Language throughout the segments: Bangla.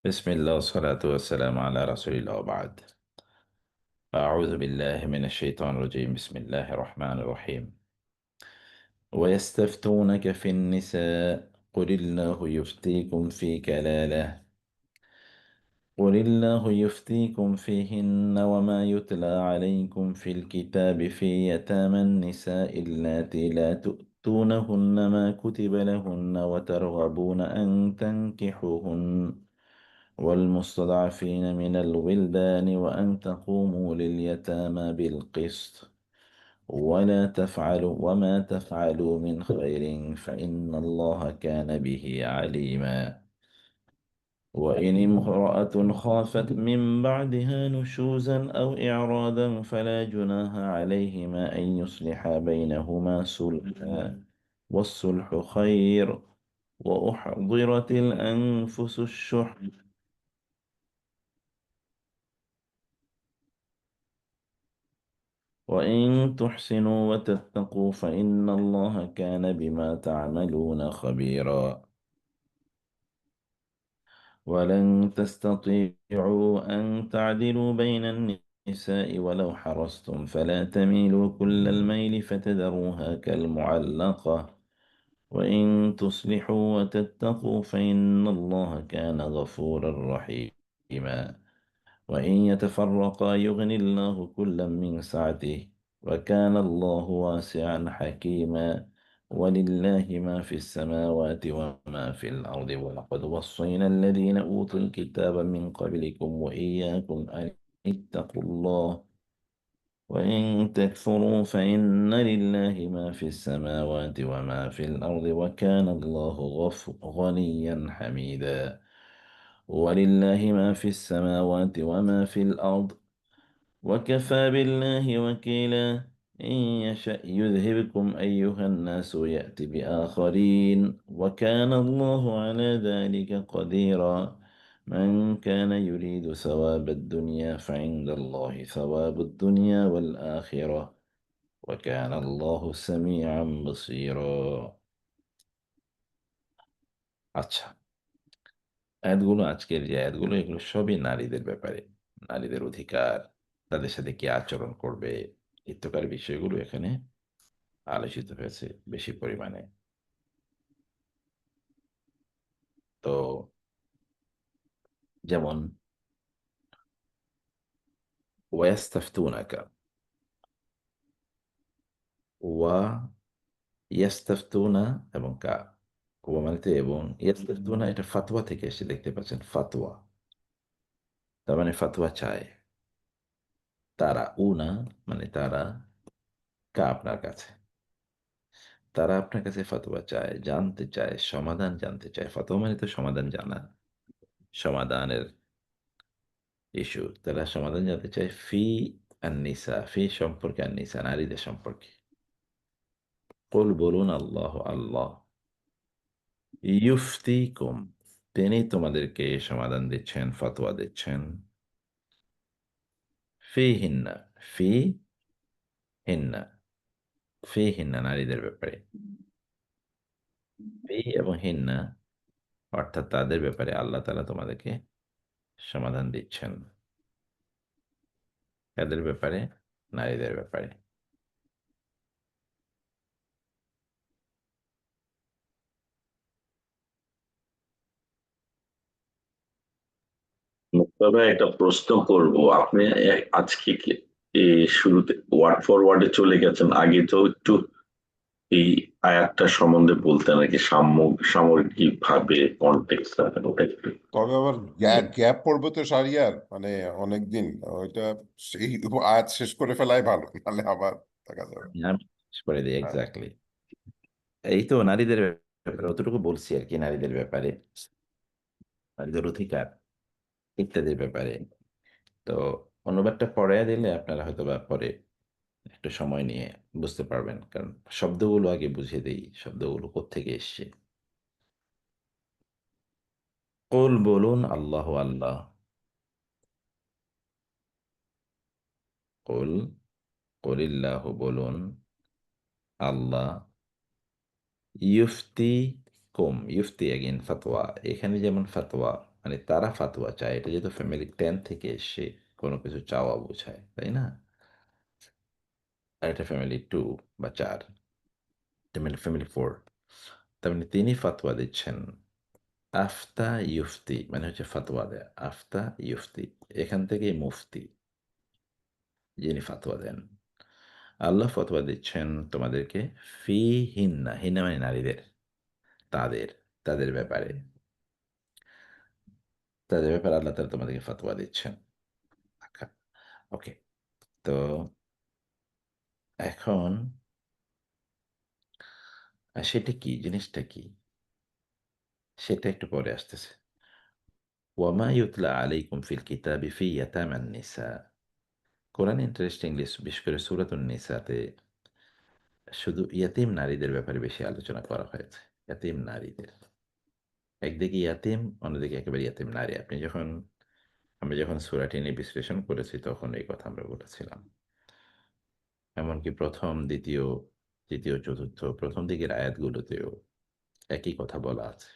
بسم الله والصلاة والسلام على رسول الله وبعد. أعوذ بالله من الشيطان الرجيم. بسم الله الرحمن الرحيم. ويستفتونك في النساء قل الله يفتيكم في كلالة. قل الله يفتيكم فيهن وما يتلى عليكم في الكتاب في يتامى النساء اللاتي لا تؤتونهن ما كتب لهن وترغبون أن تنكحوهن والمستضعفين من الولدان وأن تقوموا لليتامى بالقسط وما تفعلوا من خير فإن الله كان به عليما. وإن امرأة خافت من بعدها نشوزا أو إعراضا فلا جناح عليهما أن يصلحا بينهما صلحا والصلح خير. وأحضرت الأنفس الشح وإن تحسنوا وتتقوا فإن الله كان بما تعملون خبيرا. ولن تستطيعوا أن تعدلوا بين النساء ولو حرصتم فلا تميلوا كل الميل فتذروها كالمعلقة. وإن تصلحوا وتتقوا فإن الله كان غفورا رحيما. وإن يتفرقا يغني الله كلا من سعته وكان الله واسعا حكيما. ولله ما في السماوات وما في الأرض ولقد وصينا الذين أوتوا الكتاب من قبلكم وإياكم أن اتقوا الله. وإن تكفروا فإن لله ما في السماوات وما في الأرض وكان الله غنيا حميدا. ولله ما في السماوات وما في الأرض وكفى بالله وكيلا. إن يشأ يذهبكم أيها الناس يأت بآخرين وكان الله على ذلك قديرا. من كان يريد ثواب الدنيا فعند الله ثواب الدنيا والآخرة وكان الله سميعا بصيرا. আচ্ছা, আয়াতগুলো আজকের যে আয়াতগুলো এগুলো সবই নারীদের ব্যাপারে, নারীদের অধিকার, তাদের সাথে কি আচরণ করবে ইত্যাকার বিষয়গুলো এখানে আলোচিত হয়েছে বেশি পরিমাণে। তো যেমন ওয়াস্তাফতুনাকা, ওয়া ইয়াস্তাফতুনা এবং কা, ওয়া মানে তো এবং, ইয়াস্তাফতুনা এটা ফাতোয়া থেকে এসে দেখতে পাচ্ছেন, ফাতোয়া তার মানে ফাতোয়া চায়। তারা উনা মানে তারা, কা আপনার কাছে, তারা আপনার কাছে ফতোয়া চায়, জানতে চায়, সমাধান জানতে চায়। ফতোয়া মানে তো সমাধান জানা, সমাধানের ইস্যু। তারা সমাধান জানতে চায় ফি আন-নিসা, ফি সম্পর্কে, আন-নিসা নারীদের সম্পর্কে। কুল বলুন আল্লাহ আল্লাহ, ইউফতিকুম তিনি তোমাদেরকে সমাধান দিচ্ছেন, ফতোয়া দিচ্ছেন। ফি হিন্না, ফি হিন্না, ফি হিন্না নারীদের ব্যাপারে। ফি এবং হিন্না অর্থাৎ তাদের ব্যাপারে আল্লাহ তাআলা তোমাদেরকে সমাধান দিচ্ছেন। কাদের ব্যাপারে? নারীদের ব্যাপারে। তবে একটা প্রশ্ন করব, আপনি আজকে শুরুতে ওয়ার্ড ফর ওয়ার্ডে চলে গেছেন, আগে তো একটু এই আয়াতটা সম্বন্ধে বলতেন আর কি, সামগ্রিক ভাবে কনটেক্সট ওটা একটু। তবে আবার গ্যাপ পড়বে তো সারিয়ার, মানে অনেকদিন ওইটা, সেই আয়াত শেষ করে ফেলাই ভালো, নাহলে আবার দেখা যাবে। আমি শেষ করে দিই হ্যাঁ। এক্স্যাক্টলি। এই তো নারীদের ব্যাপারে অতটুকু বলছি আর কি, নারীদের ব্যাপারে, নারীদের অধিকার ইত্যাদির ব্যাপারে। তো অনুবাদটা পড়াইয়া দিলে আপনারা হয়তো বা পরে একটু সময় নিয়ে বুঝতে পারবেন, কারণ শব্দগুলো আগে বুঝিয়ে দিই, শব্দগুলো কোত্থেকে এসছে। কুল বলুন আল্লাহ আল্লাহ, কুল কুলিল্লাহু বলুন, আল্লাহ, ইউফতি কুম, ইউফতি এগেন ফতোয়া, এখানে যেমন ফতোয়া মানে তারা ফাতোয়া চায়, এটা যেহেতু ফ্যামিলি 10 থেকে এসে কোনো কিছু চাওয়া বোঝায়, তাই না? আর এটা ফ্যামিলি 2 বা 4, মানে ফ্যামিলি 4। তার মানে তিনি ফাতোয়া দিচ্ছেন। আফতা ইউফতি মানে হচ্ছে ফাতোয়া দেয়া। আফতা ইউফতি, এখান থেকেই মুফতি, যিনি ফাতোয়া দেন। আল্লাহ ফতোয়া দিচ্ছেন তোমাদেরকে ফি হিন্না, হিন্না মানে নারীদের, তাদের, তাদের ব্যাপারে, তাদের ব্যাপারে আল্লাহ তাআলা তোমাদেরকে ফতোয়া দিচ্ছেন। আচ্ছা, ওকে। তো এখন সেটা কি, জিনিসটা কি, সেটা একটু পরে আসতেছে। ওয়ামা ইউতলা আলাইকুম ফিল কিতাবি ফি ইয়াতামান নিসা। কোরআন ইন্টারেস্টিংলি বিশেষ করে সূরাতুন নিসাতে শুধু ইয়াতিম নারীদের ব্যাপারে বেশি আলোচনা করা হয়েছে। ইয়াতিম নারীদের, একদিকে ইয়াতিম, অন্যদিকে একেবারে ইয়াতিম নারী। আমরা যখন সূরাটি নিয়ে বিশ্লেষণ করেছি তখন এই কথা আমরা বলেছিলাম। এমনকি প্রথম, দ্বিতীয়, তৃতীয়, চতুর্থ, প্রথম দিকের আয়াতগুলোতেও একই কথা বলা আছে।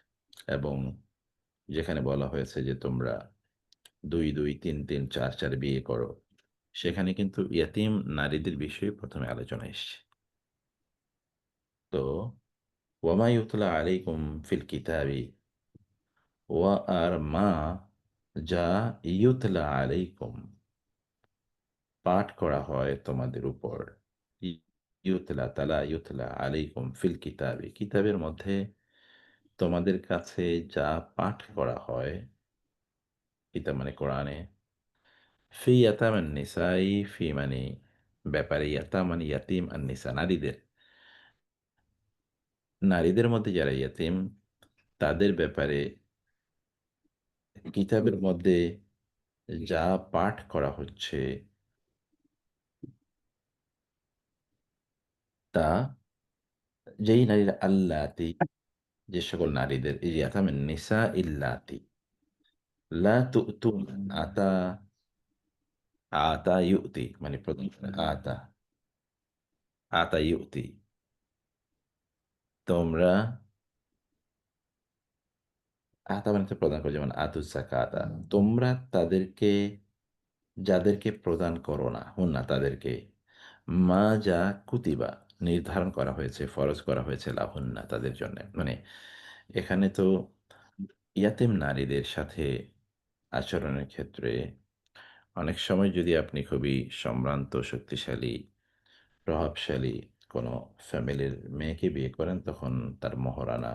এবং যেখানে বলা হয়েছে যে তোমরা 2 2, 3 3, 4 4 বিয়ে করো, সেখানে কিন্তু ইয়াতিম নারীদের বিষয়ে প্রথমে আলোচনা এসছে। তো ওয়ামা ইউতলা আলাইকুম ফিল কিতাবি, ওয়া আর মা যা ইউতলা আলাইকুম পাঠ করা হয় তোমাদের উপর, ইউতলা তালা ইউতলা আলাইকুম ফিল কিতাবি, কিতাবের মধ্যে তোমাদের কাছে যা পাঠ করা হয়, কিতাব মানে কোরআনে, ফি ইয়াতামান নিসাই, ফি মানে ব্যাপারে, ইয়াতা মানে ইয়াতিম, আর নিসা নারীদের, নারীদের মধ্যে যারা ইয়াতিম তাদের ব্যাপারে কিতাবের মধ্যে যা পাঠ করা হচ্ছে তা, যেই নারীরা আল্লাতি, যে সকল নারীদের, এই ইয়াতামের নিসা ইল্লাতি, লা তুতুন, আতা, আতা ইউতি মানে প্রথম, আতা, আতা ইউতি, তোমরা, আতা মানে তো প্রদান করো, যেমন আতু জাকাতা, তোমরা তাদেরকে, যাদেরকে প্রদান করো না, হুন্না তাদেরকে, মা যা কুতিবা নির্ধারণ করা হয়েছে, ফরজ করা হয়েছে, লাহুন্না তাদের জন্য। মানে এখানে তো ইয়াতিম নারীদের সাথে আচরণের ক্ষেত্রে অনেক সময় যদি আপনি খুবই সম্ভ্রান্ত, শক্তিশালী, প্রভাবশালী কোনো ফ্যামিলির মেয়েকে বিয়ে করেন, তখন তার মহারানা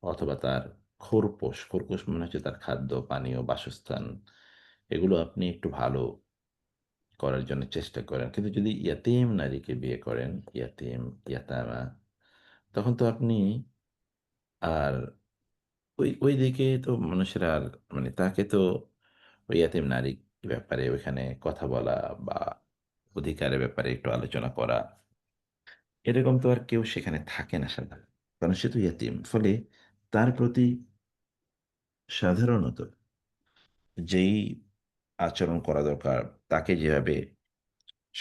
অথবা তার খোরপোশ, খোরপোশ মানে হচ্ছে তার খাদ্য, পানীয়, বাসস্থান, এগুলো আপনি একটু ভালো করার জন্য চেষ্টা করেন। কিন্তু যদি ইয়াতিম নারীকে বিয়ে করেন, ইয়াতিম, ইয়াতামা, তখন তো আপনি আর ওই দিকে তো মানুষেরা আর, মানে তাকে তো ওই ইয়াতিম নারী ব্যাপারে ওইখানে কথা বলা বা অধিকারের ব্যাপারে একটু আলোচনা করা, এরকম তো আর কেউ সেখানে থাকে না সাধারণ, কারণ সে তো ইয়াতিম। ফলে তার প্রতি সাধারণত যেই আচরণ করা দরকার, তাকে যেভাবে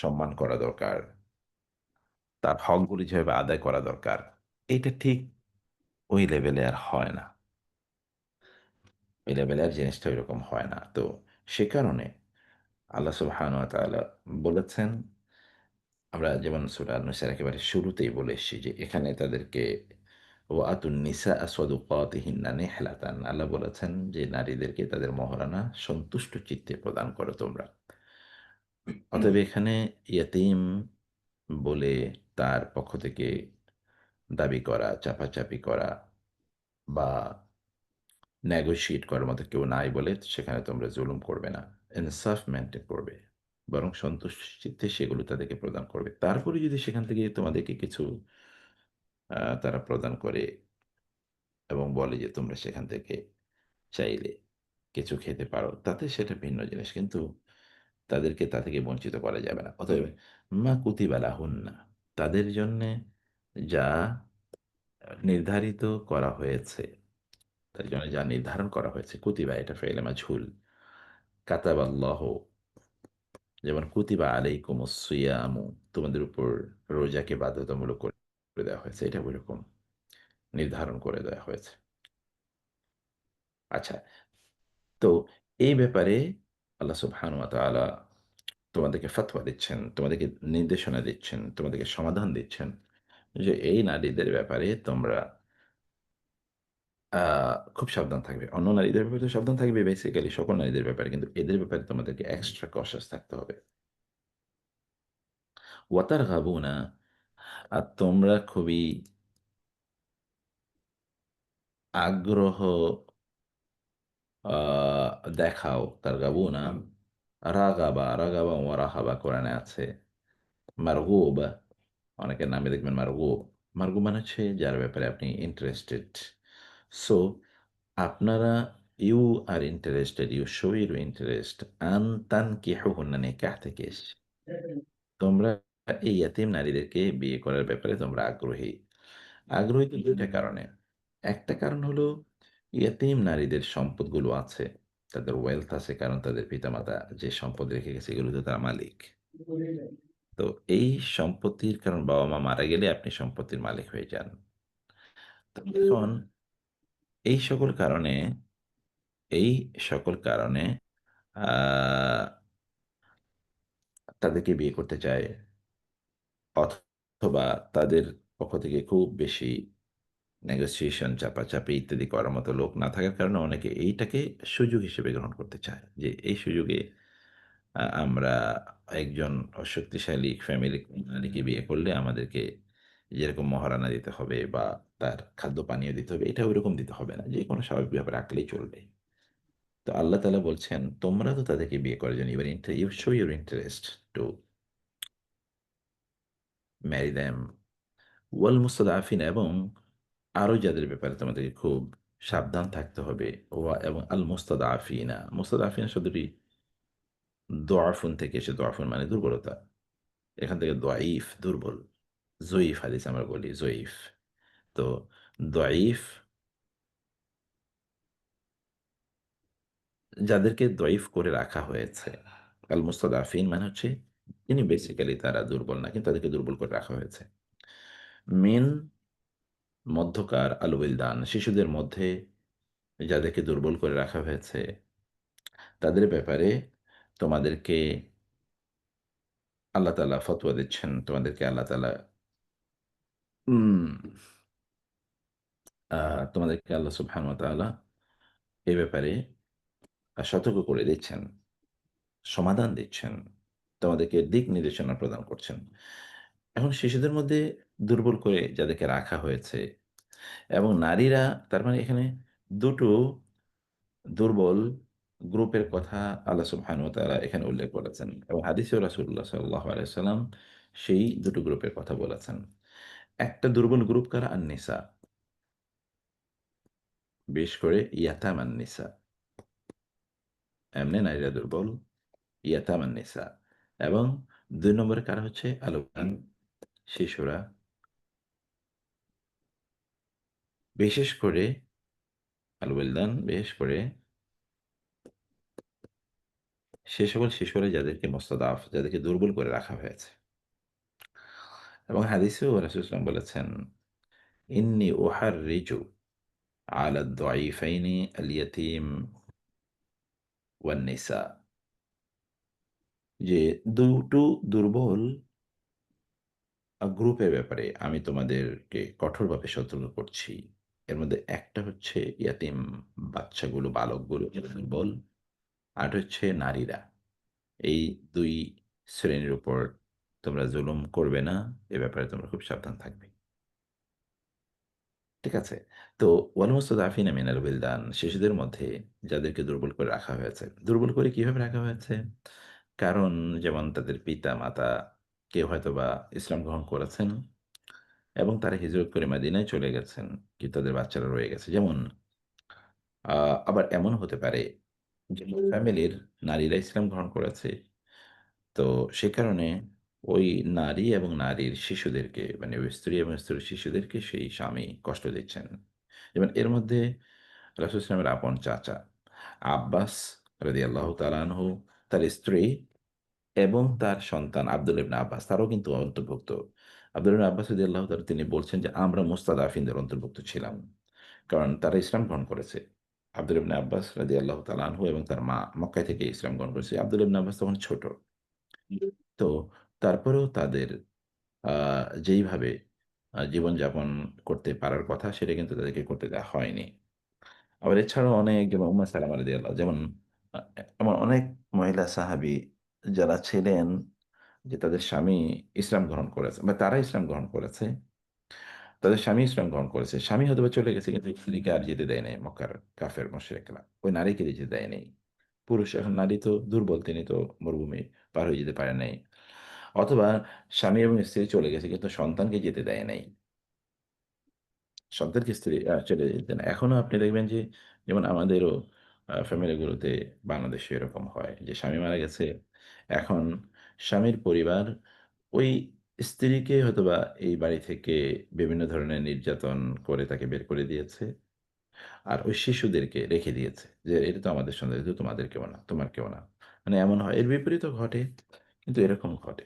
সম্মান করা দরকার, তার হকগুলি যেভাবে আদায় করা দরকার, এটা ঠিক ওই লেভেলে আর হয় না। ওই লেভেলে আর জিনিসটা ওইরকম হয় না। তো সে কারণে আল্লাহ সুবহানাহু ওয়া তাআলা বলেছেন, আমরা যেমন সূরা আন-নিসার একেবারে শুরুতেই বলে এসেছি যে এখানে তাদেরকে ওয়া আতুন নিসা সাদুকাতিহিন্না নিহলাতান, আল্লাহ বলেছেন যে নারীদেরকে তাদের মহারানা সন্তুষ্ট চিত্তে প্রদান করো তোমরা। অতএব এখানে ইয়াতিম বলে তার পক্ষ থেকে দাবি করা, চাপাচাপি করা বা নেগোশিয়েট করার মতো কেউ নাই বলে সেখানে তোমরা জুলুম করবে না, ইনসাফ মেনটেন করবে, বরং সন্তুষ্ট চিত্তে সেগুলো তাদেরকে প্রদান করবে। তারপরে যদি সেখান থেকে তোমাদেরকে কিছু তারা প্রদান করে এবং বলে যে তোমরা সেখান থেকে চাইলে কিছু খেতে পারো, তাতে সেটা ভিন্ন জিনিস, কিন্তু তাদেরকে তা থেকে বঞ্চিত করা যাবে না। অতএব মা কুতিবা লাহুন্না, তাদের জন্যে যা নির্ধারিত করা হয়েছে, তার জন্য যা নির্ধারণ করা হয়েছে, কুতিবা এটা ফেলে মাঝহুল, কাতাবাল্লাহ, যেমন কুতিবা আলাইকুমুস সিয়ামু, তোমাদের উপর রোজাকে বাধ্যতামূলক করে দেওয়া হয়েছে, এটা ওইরকম নির্ধারণ করে দেওয়া হয়েছে। আচ্ছা, তো এই ব্যাপারে আল্লাহ সুবহানাহু ওয়া তাআলা তোমাদেরকে ফতোয়া দিচ্ছেন, তোমাদেরকে নির্দেশনা দিচ্ছেন, তোমাদেরকে সমাধান দিচ্ছেন যে এই নারীদের ব্যাপারে তোমরা আ খুব সাবধান থাকবে। অন্য নারীদের ব্যাপারে তো সাবধান থাকবে বেসিক্যালি সকল নারীদের ব্যাপারে। কিন্তু এদের ব্যাপারে তোমাদেরকে এক্সট্রা কশাস থাকতে হবে। ওয়া তারগাবুনা, আর তোমরা খুবই আগ্রহ আ দেখাও, তারগাবুনা, রাগাবা, রাগাবা ওয়া রাহাবা কোরআনে আছে। মারগুব, অনেকের নামে দেখবেন মারগুব। মারগুব মানে হচ্ছে যার ব্যাপারে আপনি ইন্টারেস্টেড। সো আপনারা you are interested, you show your interest আন তানকিহুহুন্না, নিকাহ থেকে এসছে। তোমরা এই ইয়াতীম নারীদেরকে বিয়ে করার ব্যাপারে তোমরা আগ্রহী। আগ্রহী তো ২ টা কারণে। একটা কারণ হলো ইয়াতীম নারীদের সম্পদগুলো আছে। তাদের ওয়েলথ আছে কারণ তাদের পিতামাতা যে সম্পদ রেখে গেছে এগুলো তো তারা মালিক। তো এই সম্পত্তির কারণ বাবা-মা মারা গেলে আপনি সম্পত্তির মালিক হয়ে যান। তো এখন এই সকল কারণে এই সকল কারণে আ তাদেরকে বিয়ে করতে চায়, অথবা তাদের পক্ষ থেকে খুব বেশি নেগোসিয়েশন, চাপাচাপি ইত্যাদি করার মতো লোক না থাকার কারণে অনেকে এইটাকে সুযোগ হিসেবে গ্রহণ করতে চায়। যে এই সুযোগে আমরা একজন শক্তিশালী ফ্যামিলি নারীকে বিয়ে করলে আমাদেরকে যেরকম মহারানা দিতে হবে বা তার খাদ্য পানীয় দিতে হবে, এটা ওইরকম দিতে হবে না। যেকোনো স্বাভাবিক ব্যাপার রাখলেই চলবে। তো আল্লাহ তাআলা বলছেন, তোমরা তো তাদেরকে বিয়ে করার জন্য you show your interest to marry them ওয়াল মুস্তাদআফিন, এবং আরো যাদের ব্যাপারে তোমাদেরকে খুব সাবধান থাকতে হবে। এবং আল মুস্তাদআফিনা, মুস্তাদআফিনা শব্দটি দোয়াফুন থেকে এসে, দোয়াফুন মানে দুর্বলতা। এখান থেকে দয়ীফ, দুর্বল। জয়ীফ হাদিস আমরা বলি, জয়ীফ। তো দয়ীফ, যাদেরকে দয়ীফ করে রাখা হয়েছে। আল মুস্তাদআফিন মানে হচ্ছে তিনি বেসিক্যালি তারা দুর্বল না, কিন্তু তাদেরকে দুর্বল করে রাখা হয়েছে। মিন, মধ্যকার, আল উইলদান, শিশুদের মধ্যে যাদেরকে দুর্বল করে রাখা হয়েছে তাদের ব্যাপারে তোমাদেরকে আল্লাহ তাআলা ফতোয়া দিচ্ছেন। তোমাদেরকে আল্লাহ তাআলা উম আ তোমাদেরকে আল্লাহ সুবহানাহু ওয়া তাআলা এ ব্যাপারে সতর্ক করে দিচ্ছেন, সমাধান দিচ্ছেন, তোমাদেরকে দিক নির্দেশনা প্রদান করছেন। এখন শিশুদের মধ্যে দুর্বল করে যাদেরকে রাখা হয়েছে এবং নারীরা, তার মানে এখানে ২ টো দুর্বল গ্রুপের কথা আল্লাহ সুবহানাহু ওয়া তাআলা এখানে উল্লেখ করেছেন এবং হাদিসেও রাসূলুল্লাহ সাল্লাল্লাহু আলাইহি ওয়াসাল্লাম সেই ২ টো গ্রুপের কথা বলেছেন। একটা দুর্বল গ্রুপ কারা? আন-নিসা, বিশেষ করে ইয়াতামান নিসা। এমনি নারীরা দুর্বল, ইয়াতামান নিসা, এবং ২ নম্বরে কারা হচ্ছে? আল-ওয়ালাদ, শিশুরা। বিশেষ করে আল-ওয়ালদান, বিশেষ করে সে সকল শিশুরা যাদেরকে মুস্তাদাফ, যাদেরকে দুর্বল করে রাখা হয়েছে। এবং হাদিসেও রাসূল সাল্লাল্লাহু আলাইহি ওয়াসাল্লাম বলেছেন, "ইন্নী উহাররিজু আলা আদ-দাঈফাইনি আল-ইয়াতীম ওয়ান-নিসা", যে ২ টো দুর্বল গ্রুপের ব্যাপারে আমি তোমাদেরকে কঠোরভাবে সতর্ক করছি। এর মধ্যে একটা হচ্ছে ইয়াতীম বাচ্চাগুলো, বালকগুলো যারা দুর্বল, আরেকটা হচ্ছে নারীরা। এই ২ শ্রেণীর উপর তোমরা জুলুম করবে না। এ ব্যাপারে তোমরা খুব সাবধান থাকবে। ঠিক আছে? তো ওয়াল মুস্তাদআফিনা মিনাল ওয়িলদান, শিশুদের মধ্যে যাদেরকে দুর্বল করে রাখা হয়েছে। দুর্বল করে কিভাবে রাখা হয়েছে? কারণ যেমন তাদের পিতা-মাতা কেউ হয়তোবা ইসলাম গ্রহণ করেছেন এবং তারা হিজরত করে মদিনায় চলে গেছেন। কিন্তু তাদের বাচ্চারা রয়ে গেছে। যেমন আ আবার এমন হতে পারে যে ফ্যামিলির নারীরা ইসলাম গ্রহণ করেছে। তো সে কারণে ওই নারী এবং নারীর শিশুদেরকে, মানে ওই স্ত্রী এবং স্ত্রীর শিশুদেরকে সেই স্বামী কষ্ট দিচ্ছেন। যেমন এর মধ্যে রাসূল ইসলামের আপন চাচা আব্বাস রাদিয়াল্লাহু তাআলা আনহু, তার স্ত্রী এবং তার সন্তান আব্দুল ইবনে আব্বাস তারাও কিন্তু অন্তর্ভুক্ত। আব্দুল ইবনে আব্বাস রাদিয়াল্লাহু তাআলা তিনি বলছেন যে আমরা মুস্তাদআফিনদের অন্তর্ভুক্ত ছিলাম। কারণ তারা ইসলাম গ্রহণ করেছে। আব্দুল ইবনে আব্বাস রাদিয়াল্লাহু তাআলা আনহু এবং তার মা মক্কায় থেকে ইসলাম গ্রহণ করেছে। আব্দুল ইবনে আব্বাস তখন ছোট। তো তারপরেও তাদের আ যেইভাবে জীবনযাপন করতে পারার কথা সেটা কিন্তু তাদেরকে করতে দেওয়া হয়নি। আবার এছাড়াও অনেক যেমন উম্মে সালামা রাদিয়াল্লাহু যেমন আ এমন অনেক মহিলা সাহাবী যারা ছিলেন যে তাদের স্বামী ইসলাম গ্রহণ করেছে বা তারা ইসলাম গ্রহণ করেছে। তাদের স্বামী ইসলাম গ্রহণ করেছে। স্বামী হয়তোবা চলে গেছে কিন্তু স্ত্রীকে আর যেতে দেয় নাই মক্কার কাফের মুশরিকরা। ওই নারীকে যেতে দেয় নাই। পুরুষ এখন নারী তো দুর্বল তিনি তো মরুভূমি পার হয়ে যেতে পারে নাই। অথবা স্বামী এবং স্ত্রী চলে গেছে কিন্তু সন্তানকে যেতে দেয় নাই। সন্তানকে স্ত্রী চলে যেতেন। এখনো আপনি দেখবেন যে যেমন আমাদেরও ফ্যামিলিগুলোতে বাংলাদেশে এরকম হয় যে স্বামী মারা গেছে। এখন স্বামীর পরিবার ওই স্ত্রীকে হয়তোবা এই বাড়ি থেকে বিভিন্ন ধরনের নির্যাতন করে তাকে বের করে দিয়েছে। আর ওই শিশুদেরকে রেখে দিয়েছে। যে এটা তো আমাদের সন্তান, এটা তো তোমাদের কেউ না, তোমার কেউ না। মানে এমন হয়। এর বিপরীতও ঘটে, কিন্তু এরকম ঘটে।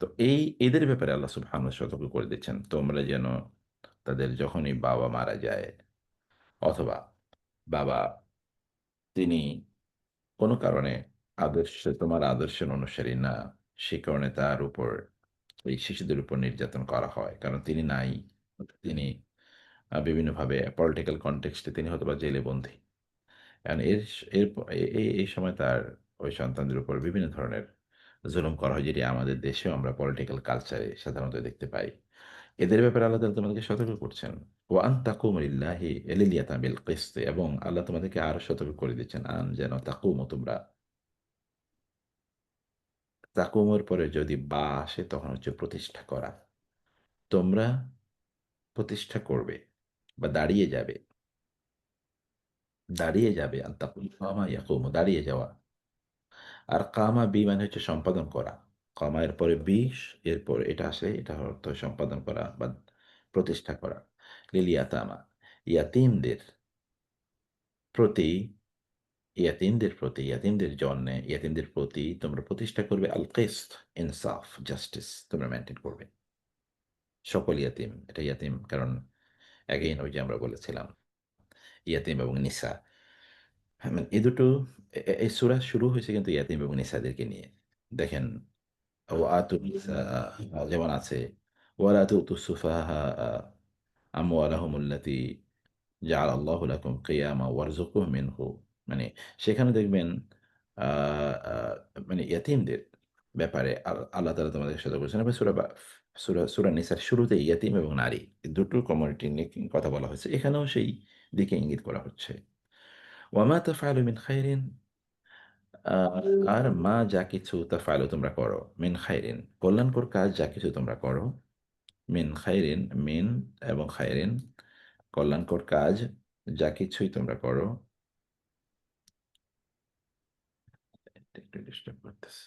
তো এদের ব্যাপারে আল্লাহ সুবহানাহু ওয়া সতর্ক করে দিচ্ছেন। তোমরা যেন তাদের যখনই বাবা মারা যায় অথবা বাবা তিনি কোনো কারণে তোমার আদর্শের অনুসারী না, সে কারণে তার উপর এই শিশুদের উপর নির্যাতন করা হয়। কারণ তিনি নাই। তিনি বিভিন্নভাবে পলিটিক্যাল কনটেক্সট এ তিনি হয়তোবা জেলে বন্দী। এখন এর স এর প এ এ এই সময় তার ওই সন্তানদের উপর বিভিন্ন ধরনের জুলুম করা হয়, যেটি আমাদের দেশেও আমরা পলিটিক্যাল কালচারে সাধারণত দেখতে পাই। এদের ব্যাপারে আল্লাহ তাআলা তোমাদেরকে সতর্ক করছেন। ওয়া আন তাকুমু লিল্লাহি লিল ইয়াতামিল কিসত এবং আল্লাহ তোমাদেরকে আরো সতর্ক করে দিচ্ছেন যেন তাকুমু তোমরা তাকুমের পরে যদি বা আসে তখন হচ্ছে প্রতিষ্ঠা করা। তোমরা প্রতিষ্ঠা করবে বা দাঁড়িয়ে যাবে। দাঁড়িয়ে যাবে আন তাকুম কামা ইয়াকুমু দাঁড়িয়ে যাওয়া। আর কামা মানে হচ্ছে সম্পাদন করা। কমা এর পরে এরপর এটা আসে, এটা অর্থ সম্পাদন করা বা প্রতিষ্ঠা করা। লিল ইয়াতামা ইয়াতীমদের প্রতি ইয়াতীমদের জন্যে ইয়াতীমদের প্রতি তোমরা প্রতিষ্ঠা করবে আল কিসত ইনসাফ জাস্টিস তোমরা মেইনটেইন করবে। সকল ইয়াতীম, এটা ইয়াতীম কারণ এগেইন ওই যে আমরা বলেছিলাম ইয়াতীম এবং নিসা। হ্যাঁ, মানে এই দুটো এই সূরা শুরু হয়েছে কিন্তু ইয়াতীম এবং নিসাদেরকে নিয়ে। দেখেন ওয়াতুন নিসা যেমন আছে ওয়ালা তুতু সুফাহা আমওয়ালাহুমুল্লাতী জাআলাল্লাহু লাকুম কিয়ামা ওয়ারযুকুহুম মিনহু। মানে সেখানে দেখবেন আ আ মানে ইয়াতীমদের ব্যাপারে আল্লাহ তাআলা তোমাদেরকে সতর্ক করেছেন। এবং সূরা নিসার শুরুতেই ইয়াতীম এবং নারী এই দুটো কমিউনিটি নিয়ে কথা বলা হয়েছে। এখানেও সেই দিকে ইঙ্গিত করা হচ্ছে। ওয়ামা তাফআলু মিন খাইরিন আ আর মা যা কিছু তাফআলু তোমরা করো মিন খাইরিন কল্যাণকর কাজ যা কিছু তোমরা করো মিন খাইরিন মিন এবং খাইরিন কল্যাণকর কাজ যা কিছুই তোমরা করো। এটা একটু ডিস্টার্ব করতেছে।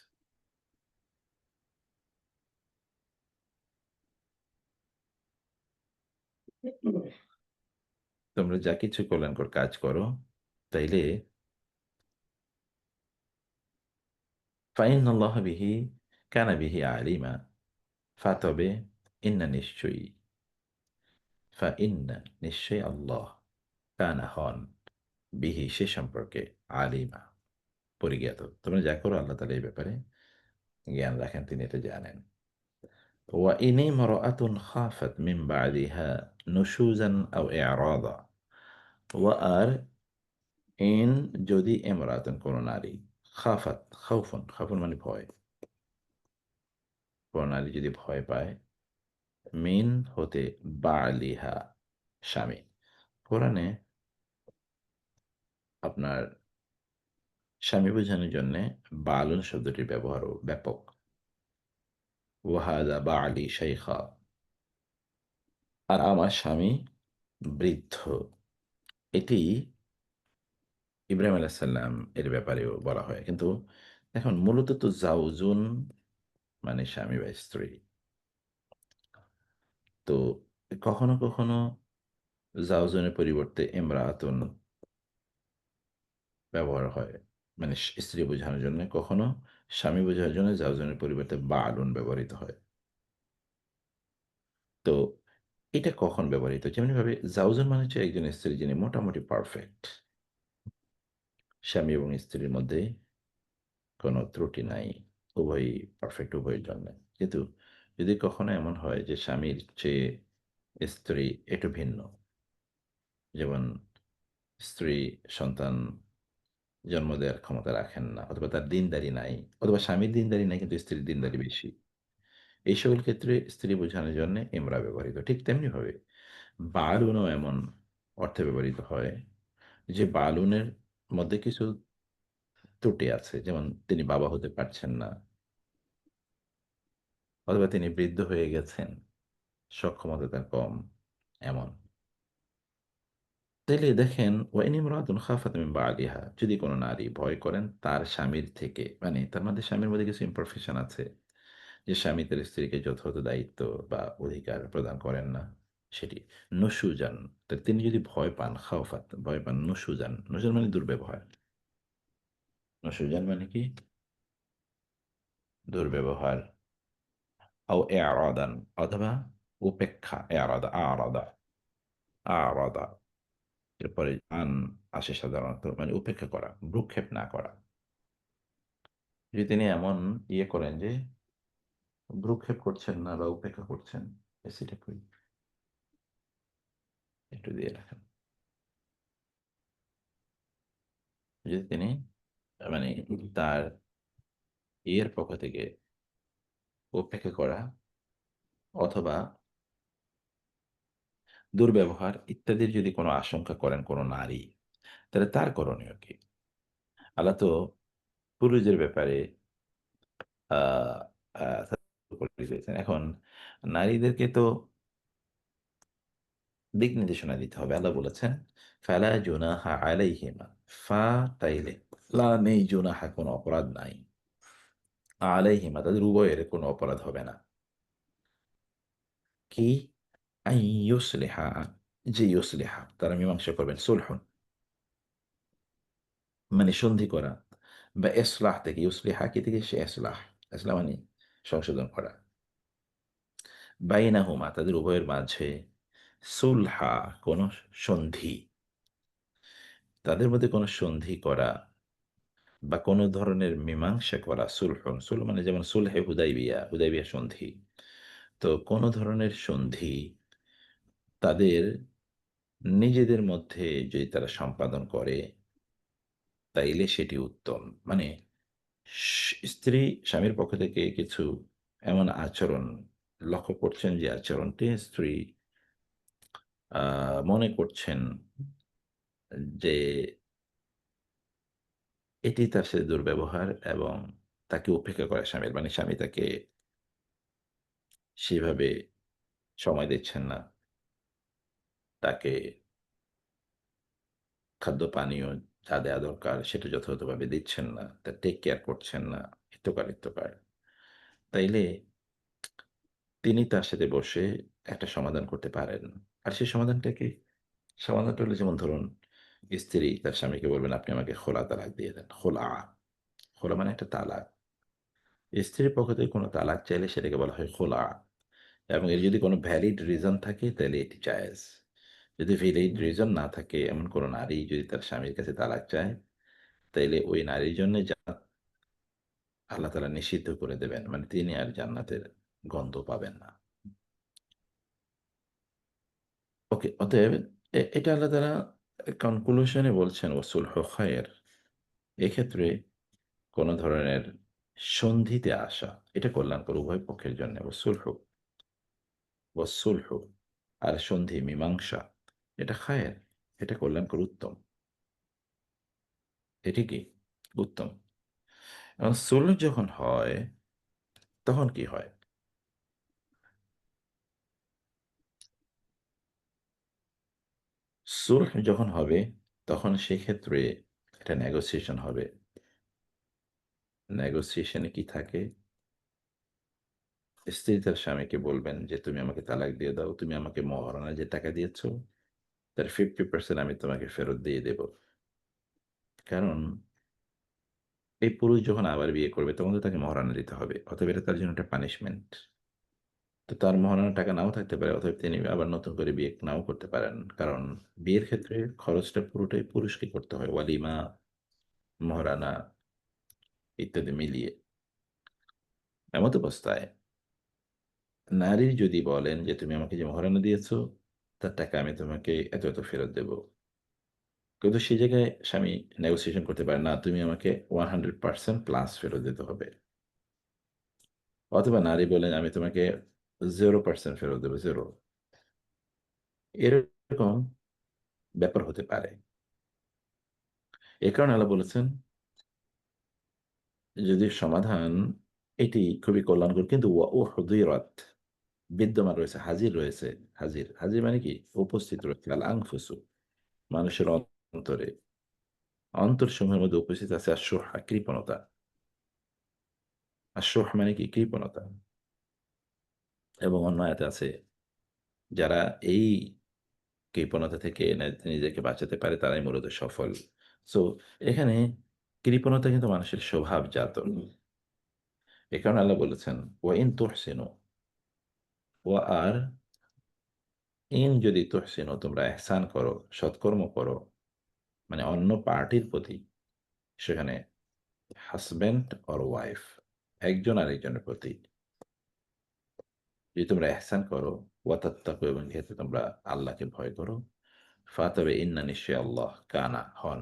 তোমরা যা কিছু কল্যাণকর কাজ করো তাইলে ফাইনাল্লাহ বিহি কানা বিহি আলিমা তবে নিশ্চয়ই নিশ্চয়ই আল্লাহ কানা হন বিহি সে সম্পর্কে আলিমা পরিজ্ঞাত। তোমরা যা করো আল্লাহ তাআলা এই ব্যাপারে জ্ঞান রাখেন, তিনি এটা জানেন। وإن امرأة خافت من بعدها نشوزا أو إعراضا আর ইন যদি এমরাতুন কোন নারী খাউফুন মানে ভয়, কোন নারী যদি ভয় পায় মিন হতে বালিহা স্বামী। কোরআনে আপনার স্বামী বোঝানোর জন্য বালুন শব্দটির ব্যবহারও ব্যাপক। ওয়াহাদা বা আলী শাইখা আর আমার স্বামী বৃদ্ধ। এটি ইব্রাহিম আলাইহিস সালাম এর ব্যাপারেও বলা হয়। কিন্তু এখন মূলত তো জাওজুন মানে স্বামী বা স্ত্রী। তো কখনো, কখনো জাওজুনের পরিবর্তে ইমরাআতুন ব্যবহার হয়। মানে স্ত্রী বোঝানোর জন্য। কখনো স্বামী বোঝানোর জন্য জাওজুনের পরিবর্তে বালুন ব্যবহৃত হয়। তো এটা কখন ব্যবহৃত? যেমনিভাবে জাওজান মানে হচ্ছে একজন স্ত্রী যিনি মোটামুটি পারফেক্ট। স্বামী এবং স্ত্রীর মধ্যে কোনো ত্রুটি নাই। উভয়ই পারফেক্ট উভয়ের জন্যে। কিন্তু যদি কখনো এমন হয় যে স্বামীর চেয়ে স্ত্রী একটু ভিন্ন, যেমন স্ত্রী সন্তান জন্ম দেওয়ার ক্ষমতা রাখেন না, অথবা তার দীনদারি নাই, অথবা স্বামীর দীনদারি নাই কিন্তু স্ত্রীর দীনদারি বেশি। এই সকল ক্ষেত্রে স্ত্রী বোঝানোর জন্যে ইমরা ব্যবহৃত। ঠিক তেমনিভাবে বালুনও এমন অর্থে ব্যবহৃত হয় যে বালুনের মধ্যে কিছু ত্রুটি আছে। যেমন তিনি বাবা হতে পারছেন না, অথবা তিনি বৃদ্ধ হয়ে গেছেন, সক্ষমতা তার কম, এমন। তাইলে দেখেন ওয়াইন ইমরাতুন খাফাত মিন বালিহা, যদি কোনো নারী ভয় করেন তার স্বামীর থেকে, মানে তার মধ্যে স্বামীর মধ্যে কিছু ইমপারফেকশন আছে, যে স্বামী তার স্ত্রীকে যথাযথ দায়িত্ব বা অধিকার প্রদান করেন না, সেটি নুশুজান, তা তিনি যদি ভয় পান, খাওফাত ভয় পান, নুশুজান, নুশুজান মানে দুর্ব্যবহার, নুশুজান মানে কি দুর্ব্যবহার, আও এরাদান, অথবা উপেক্ষা, এরাদা আরাদা, আরাদা এরপরে আন আসে সাধারণত, মানে উপেক্ষা করা, ভ্রুক্ষেপ না করা। যদি তিনি এমন করেন যে ভ্রুক্ষেপ করছেন না বা উপেক্ষা করছেন, সেটা করি একটু দিয়ে রাখেন। যদি তিনি মানে তার পক্ষ থেকে উপেক্ষা করা অথবা দুর্ব্যবহার ইত্যাদির যদি কোনো আশঙ্কা করেন কোনো নারী, তাহলে তার করণীয় কি? আল্লাহ তো পুরুষদের ব্যাপারে আহ আহ, করে দিয়েছেন। এখন নারীদেরকে তো দিক নির্দেশনা দিতে হবে। আল্লাহ বলেছেন ফালা জুনাহা আলাইহিমা, ফা তাইলে, লা নেই, জুনাহা কোনো অপরাধ নাই, আলাইহিমা তাদের উভয়ের কোনো অপরাধ হবে না। কি? আই ইউসলিহা, যে ইউসলিহা তারা মীমাংসা করবেন, সুলহুন মানে সন্ধি করা, বা ইসলাহ থেকে, ইউসলিহা কি থেকে, সে ইসলাহ, ইসলাহ মানে সংশোধন করা, বাইনাহুমা তাদের উভয়ের মাঝে, সুলহা কোন সন্ধি, তাদের মধ্যে কোনো সন্ধি করা বা কোনো ধরনের মীমাংসা করা, সুলহুন, সুল মানে যেমন সুলহে হুদাইবিয়া, হুদাইবিয়া সন্ধি। তো কোনো ধরনের সন্ধি তাদের নিজেদের মধ্যে যদি তারা সম্পাদন করে, তাইলে সেটি উত্তম। মানে স্ত্রী স্বামীর পক্ষ থেকে কিছু এমন আচরণ লক্ষ্য করছেন, যে আচরণটি স্ত্রী মনে করছেন যে এটি তার সাথে দুর্ব্যবহার, এবং তাকে উপেক্ষা করে স্বামীর, মানে স্বামী তাকে সেভাবে সময় দিচ্ছেন না, তাকে খাদ্য পানীয় যা দেওয়া দরকার সেটা যথাযথভাবে দিচ্ছেন না, তা টেক কেয়ার করছেন না, ইত্যকার ইত্যকার, তাইলে তিনি তার সাথে বসে একটা সমাধান করতে পারেন। আর সেই সমাধানটা কি? সমাধানটা হলো, যেমন ধরুন স্ত্রী তার স্বামীকে বলবেন আপনি আমাকে খোলা তালাক দিয়ে দেন, খোলা, খোলা মানে একটা তালাক। স্ত্রীর পক্ষ থেকে কোনো তালাক চাইলে সেটাকে বলা হয় খোলা, এবং এর যদি কোনো ভ্যালিড রিজন থাকে তাহলে এটি জায়েজ। যদি ভ্যালিড রিজন না থাকে, এমন কোনো নারী যদি তার স্বামীর কাছে তালাক চায়, তাইলে ওই নারীর জন্য আল্লাহ তাআলা নিষিদ্ধ করে দেবেন, মানে তিনি আর জান্নাতের গন্ধ পাবেন না। ওকে, অতএব এটা আল্লাহ তাআলা কনক্লুশনে বলছেন ওয়াসুলহু খায়র। এক্ষেত্রে কোনো ধরনের সন্ধিতে আসা এটা কল্যাণকর উভয় পক্ষের জন্য। ওয়াসুলহু, ওয়াসুলহু আর সন্ধি মীমাংসা, এটা খায়ের, এটা কল্যাণকর, উত্তম। এটি কি? উত্তম। এবং সুলহ যখন হয় তখন কি হয়? সুলহ যখন হবে তখন সেক্ষেত্রে একটা নেগোসিয়েশন হবে। নেগোসিয়েশনে কি থাকে? স্ত্রী তার স্বামীকে বলবেন যে তুমি আমাকে তালাক দিয়ে দাও, তুমি আমাকে মহারণা যে টাকা দিয়েছো তার 50% আমি তোমাকে ফেরত দিয়ে দেব। কারণ এই পুরুষ যখন আবার বিয়ে করবে তখন তো তাকে মহারণা দিতে হবে, অতএব এটা তার জন্য একটা পানিশমেন্ট। তো তার মহারণের টাকা নাও থাকতে পারে, অথবা তিনি আবার নতুন করে বিয়ে নাও করতে পারেন, কারণ বিয়ের ক্ষেত্রে খরচটা পুরোটাই পুরুষকে করতে হয়, ওয়ালিমা, মহারানা ইত্যাদি মিলিয়ে। এমত অবস্থায় নারী যদি বলেন যে তুমি আমাকে যে মহারণা দিয়েছো তার টাকা আমি তোমাকে এত এত ফেরত দেব, কিন্তু সেই জায়গায় স্বামী নেগোসিয়েশন করতে পারে না, তুমি আমাকে 100% প্লাস ফেরত দিতে হবে। অথবা নারী বলেন আমি তোমাকে 0% ফেরত দেবো, জিরো। এরকম ব্যাপার হতে পারে। এ কারণে আল্লাহ বলেছেন যদি সমাধান এটি খুবই কল্যাণকর, কিন্তু ও হদিরাত বিদ্যমান রয়েছে, হাজির রয়েছে। হাজির হাজির মানে কি? উপস্থিত রয়েছে। আল আংফুসু মানুষের অন্তরে, অন্তর সমূহের মধ্যে উপস্থিত আছে আশোহা, কৃপণতা। আশোহ মানে কি? কৃপণতা। এবং অন্য আয়াতে আছে যারা এই কৃপণতা থেকে নিজেকে বাঁচাতে পারে তারাই মূলত সফল। সো এখানে কৃপণতা কিন্তু মানুষের স্বভাবজাত। এ কারণে আল্লাহ বলেছেন ও ইন তুহসিনু, ও আর ইন যদি তুহসিনু তোমরা এহসান করো, সৎকর্ম করো, মানে অন্য পার্টির প্রতি, সেখানে হাজব্যান্ড অর ওয়াইফ, একজন আরেকজনের প্রতি যদি তোমরা এহসান করো, ওয়াতাত্তাকু এবং যেহেতু তোমরা আল্লাহকে ভয় করো, ফাতাবে ইন্না নিশ্চয় আল্লাহ কানা হন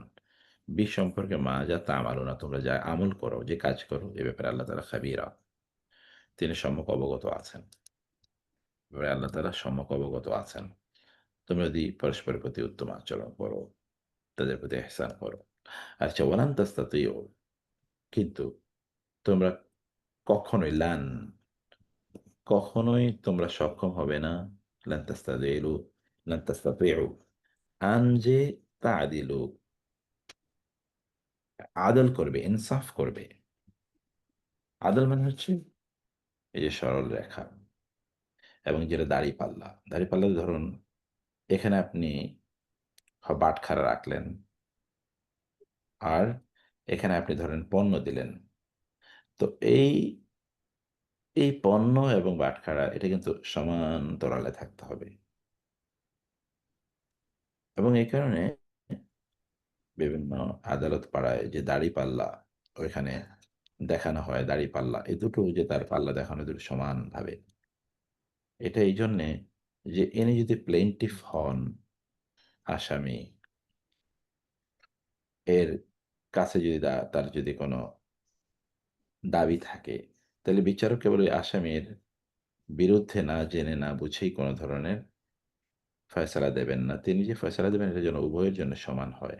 বি সম্পর্কে মা যা তা আমালও না, তোমরা যা আমল করো, যে কাজ করো, এ ব্যাপারে আল্লাহ তালা খাবিরা, তিনি সম্যক অবগত আছেন। এবারে আল্লাহ তালা সম্যক অবগত আছেন। তোমরা যদি পরস্পরের প্রতি উত্তম আচরণ করো, তাদের প্রতি এহসান করো। আচ্ছা, ওয়ালান তাস্তাতিউ, কিন্তু তোমরা কখনোই কখনোই তোমরা সক্ষম হবে না, লান তাস্তাতিউ, লান তাস্তাতিউ আন যে তাদিলু, আদল করবে, ইনসাফ করবে। আদল মানে হচ্ছে এই যে সরল রেখা, এবং যেটা দাড়ি পাল্লা, দাড়ি পাল্লা ধরুন এখানে আপনি বাটখারা রাখলেন, আর এখানে আপনি ধরেন পণ্য দিলেন। তো এই এই পণ্য এবং বাটখারা এটা কিন্তু সমান্তরালে থাকতে হবে। এবং এই কারণে বিভিন্ন আদালত পাড়ায় যে দাড়ি পাল্লা ওইখানে দেখানো হয়, দাড়ি পাল্লা এই দুটো যে তার পাল্লা দেখানো দুটো সমানভাবে, এটা এই জন্যে যে এনে যদি প্লেনটিফ হন, আসামি, এর কাছে যদি তার যদি কোনো দাবি থাকে, তাহলে বিচারক কেবল ওই আসামির বিরুদ্ধে না জেনে না বুঝেই কোনো ধরনের ফয়সালা দেবেন না। তিনি যে ফয়সালা দেবেন এটা যেন উভয়ের জন্য সমান হয়।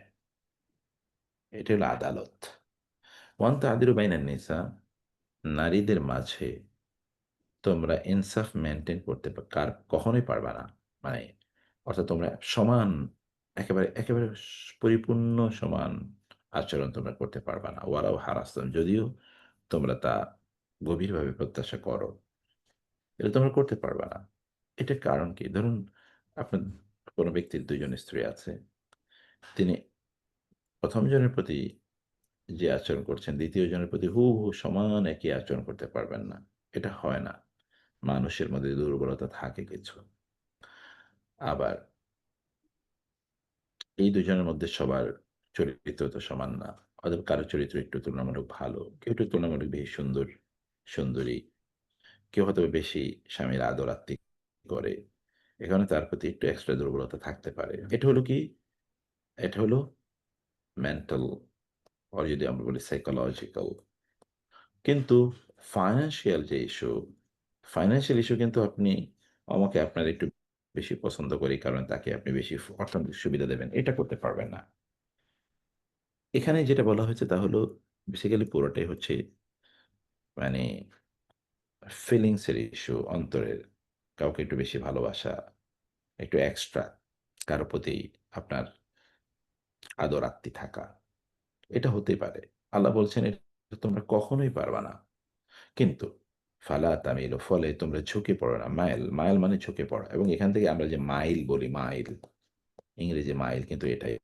এটা হলো আদালত। ওয়ান তাদিলু বাইনান নিসা, নারীদের মাঝে তোমরা ইনসাফ মেনটেন করতে কখনোই পারবা না। মানে অর্থাৎ তোমরা সমান, একেবারে একেবারে পরিপূর্ণ সমান আচরণ তোমরা করতে পারবা না। ওয়ারাও হারাস্তম, যদিও তোমরা তা গভীরভাবে প্রত্যাশা করো, এটা তোমরা করতে পারবা না। এটার কারণ কি? ধরুন আপনার কোনো ব্যক্তির দুইজন স্ত্রী আছে, তিনি প্রথম জনের প্রতি যে আচরণ করছেন দ্বিতীয় জনের প্রতি হুবহু সমান একই আচরণ করতে পারবেন না। এটা হয় না। মানুষের মধ্যে দুর্বলতা থাকে কিছু। আবার এই দুজনের মধ্যে সবার চরিত্র তো সমান না। অথবা কারো চরিত্র একটু তুলনামূলক ভালো, কেউ একটু তুলনামূলক বেশি সুন্দর, সুন্দরী, কেউ হয়তো বেশি স্বামীর আদর আত্মিক করে, এখানে তার প্রতি একটু এক্সট্রা দুর্বলতা থাকতে পারে। এটা হলো কি? এটা হলো মেন্টাল, আর যদি আমরা বলি সাইকোলজিক্যাল। কিন্তু ফাইন্যান্সিয়াল যে ইস্যু, ফাইন্যান্সিয়াল ইস্যু কিন্তু আপনি আমাকে আপনার একটু বেশি পছন্দ করি কারণ তাকে আপনি বেশি অর্থনৈতিক সুবিধা দেবেন, এটা করতে পারবেন না। এখানে যেটা বলা হয়েছে তা হলো বেসিক্যালি পুরোটাই হচ্ছে মানে ফিলিংসের ইস্যু, অন্তরের, কাউকে একটু বেশি ভালোবাসা, একটু এক্সট্রা কারো প্রতি আপনার আদর আত্মি থাকা, এটা হতেই পারে। আল্লাহ বলছেন এটা তোমরা কখনোই পারবা না। কিন্তু ফালা তামিলু, ফলে তোমরা ঝুঁকে পড়ো না। মাইল, মাইল মানে ঝুঁকে পড়া, এবং এখান থেকে আমরা যে মাইল বলি, মাইল ইংরেজি মাইল, কিন্তু এটাই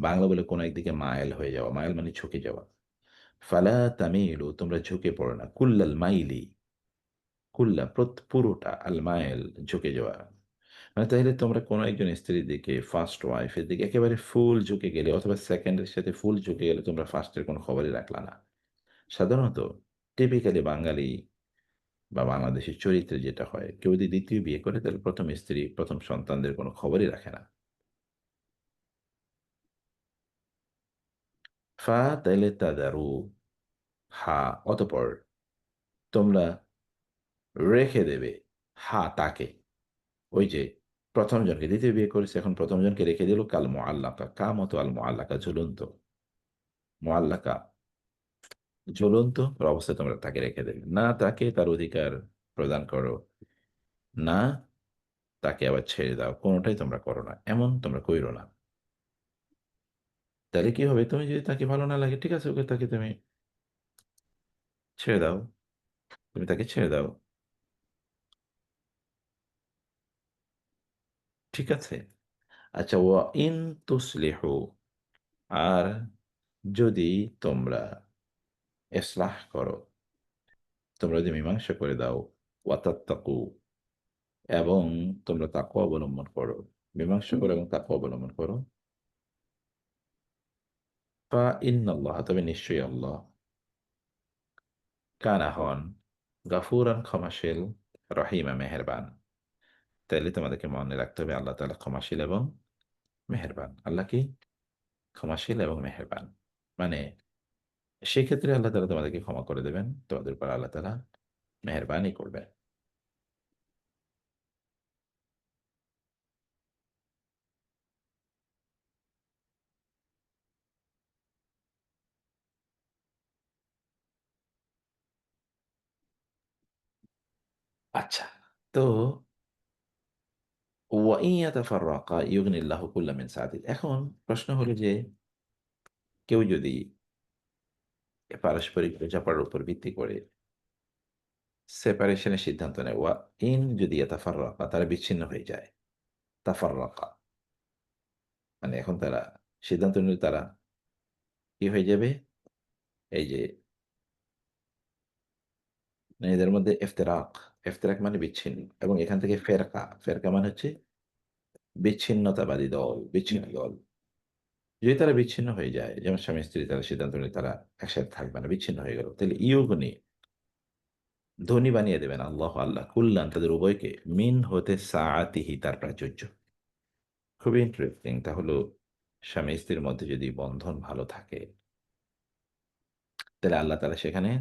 বাংলা বলে কোনো একদিকে মাইল হয়ে যাওয়া, মাইল মানে ঝুঁকে যাওয়া। ফালা তামিলু, তোমরা ঝুঁকে পড়ো না, কুল্লাল মাইলি, কুল্লা পুরোটা, আল মাইল ঝুঁকে যাওয়া। মানে তাইলে তোমরা কোনো একজন স্ত্রীর দিকে, ফার্স্ট ওয়াইফের দিকে একেবারে ফুল ঝুঁকে গেলে অথবা সেকেন্ডের সাথে ফুল ঝুঁকে গেলে তোমরা ফার্স্টের কোনো খবরই রাখলা না। সাধারণত টিপিক্যালি বাঙালি বা বাংলাদেশের চরিত্রে যেটা হয়, কেউ যদি দ্বিতীয় বিয়ে করে তাহলে প্রথম স্ত্রী, প্রথম সন্তানদের কোনো খবরই রাখে না। ফা তাইলে তাদারু, হা অতপর তোমরা রেখে দেবে, হা তাকে, ওই যে প্রথম জনকে দ্বিতীয় বিয়ে করেছে এখন প্রথম জনকে রেখে দিল, কাল মুআল্লাকা, কা মতো আল মুআল্লাকা ঝুলন্ত, মুআল্লাকা ঝুলন্ত অবস্থায় তোমরা তাকে রেখে দেবে না, তাকে তার অধিকার প্রদান করো, না তাকে আবার ছেড়ে দাও, কোনোটাই তোমরা করো না, এমন তোমরা কইরো না। তাহলে কি হবে, তুমি যদি তাকে ভালো না লাগে ঠিক আছে, ওকে তাকে তুমি ছেড়ে দাও, তুমি তাকে ছেড়ে দাও, ঠিক আছে। আচ্ছা, ওয়া ইন তুসলিহু, আর যদি তোমরা ইসলাহ করো, তোমরা যদি মীমাংসা করে দাও, ওয়াতাত্তাকু, এবং তোমরা তাকওয়া অবলম্বন করো, মীমাংসা করো এবং তাকওয়া অবলম্বন করো, ফা ইন্নাল্লাহ, তবে নিশ্চয়ই আল্লাহ, কানা হন, গাফুরান ক্ষমাশীল, রহিমা মেহেরবান। তাইলে তোমাদেরকে মনে রাখতে হবে আল্লাহ তাআলা ক্ষমাশীল এবং মেহেরবান। আল্লাহ কি? ক্ষমাশীল এবং মেহেরবান। মানে সেক্ষেত্রে আল্লাহ তাআলা তোমাদেরকে ক্ষমা করে দেবেন, তোমাদের উপর আল্লাহ তাআলা মেহেরবানি করবেন। আচ্ছা, তো ওয়াইন ইয়াতাফাররাকা ইউগনিল্লাহু কুল্লাম মিন সাআতিহি। এখন প্রশ্ন হলো যে কেউ যদি পারস্পরিক বোঝাপড়ার উপর ভিত্তি করে সেপারেশনের সিদ্ধান্ত নেয়, ইন যদি ইয়াতাফাররাকা, তারা বিচ্ছিন্ন হয়ে যায়, তাফাররাকা মানে এখন তারা সিদ্ধান্ত নিলে তারা কি হয়ে যাবে, এই যে এদের মধ্যে ইফতিরাক, ইফতিরাক মানে বিচ্ছিন্ন, এবং এখান থেকে ফেরকা, ফেরকা মানে হচ্ছে বিচ্ছিন্নতাবাদী দল, বিচ্ছিন্ন দল। যদি তারা বিচ্ছিন্ন হয়ে যায়, যেমন স্বামী স্ত্রী তারা সিদ্ধান্ত নিয়ে তারা একসাথে থাকবে না, বিচ্ছিন্ন হয়ে গেল, তাহলে ইউগনি ধনী বানিয়ে দেবেন আল্লাহ আল্লাহ, কুল্লান তাদের উভয়কে, মিন হতে সাআতিহি তার প্রাচুর্য। খুবই ইন্টারেস্টিং। তা হলো স্বামী স্ত্রীর মধ্যে যদি বন্ধন ভালো থাকে তাহলে আল্লাহ তাআলা সেখানে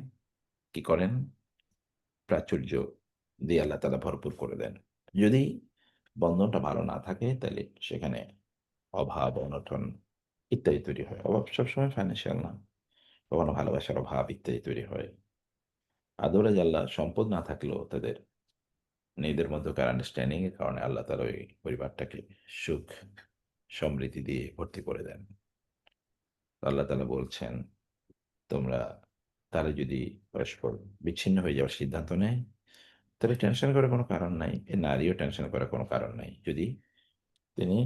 কি করেন, প্রাচুর্য দিয়ে আল্লাহ তাআলা ভরপুর করে দেন। যদি বন্ধনটা ভালো না থাকে তাহলে সেখানে অভাব, অনটন ইত্যাদি তৈরি হয়। অভাব সবসময় ফাইন্যান্সিয়াল না, কখনো ভালোবাসার অভাব ইত্যাদি তৈরি হয়। আদৌরা আল্লাহ সম্পদ না থাকলেও তাদের নিজেদের মধ্যকার আন্ডারস্ট্যান্ডিং এর কারণে আল্লাহ তাআলা ওই পরিবারটাকে সুখ সমৃদ্ধি দিয়ে ভর্তি করে দেন। আল্লাহ তাআলা বলছেন, তোমরা, তারা যদি পরস্পর বিচ্ছিন্ন হয়ে যাওয়ার সিদ্ধান্ত নেয় তাহলে টেনশন করার কোনো কারণ নাই, এ নারীও টেনশন করার কোনো কারণ নাই, যদি তিনি